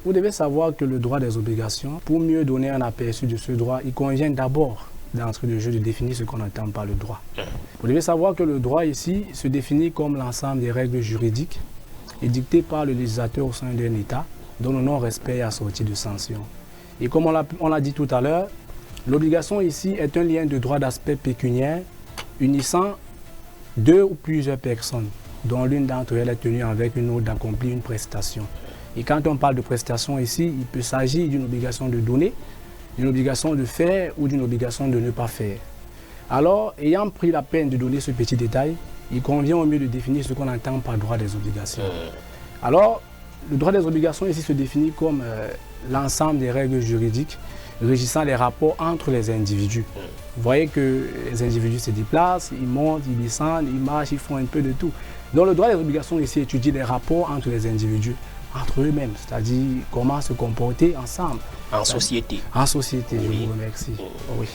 vous devez savoir que le droit des obligations, pour mieux donner un aperçu de ce droit, il convient d'abord, d'entrée de jeu, de définir ce qu'on entend par le droit. Vous devez savoir que le droit ici se définit comme l'ensemble des règles juridiques édictées par le législateur au sein d'un État, dont le non-respect est assorti de sanctions. Et comme on l'a dit tout à l'heure, l'obligation ici est un lien de droit d'aspect pécuniaire unissant deux ou plusieurs personnes, dont l'une d'entre elles est tenue avec une autre d'accomplir une prestation. Et quand on parle de prestation ici, il peut s'agir d'une obligation de donner, d'une obligation de faire ou d'une obligation de ne pas faire. Alors, ayant pris la peine de donner ce petit détail, il convient au mieux de définir ce qu'on entend par droit des obligations. Alors, le droit des obligations ici se définit comme l'ensemble des règles juridiques régissant les rapports entre les individus. Vous voyez que les individus se déplacent, ils montent, ils descendent, ils marchent, ils font un peu de tout. Donc le droit des obligations ici étudie les rapports entre les individus, entre eux-mêmes, c'est-à-dire comment se comporter ensemble. En société. En société, oui. Je vous remercie. Oui.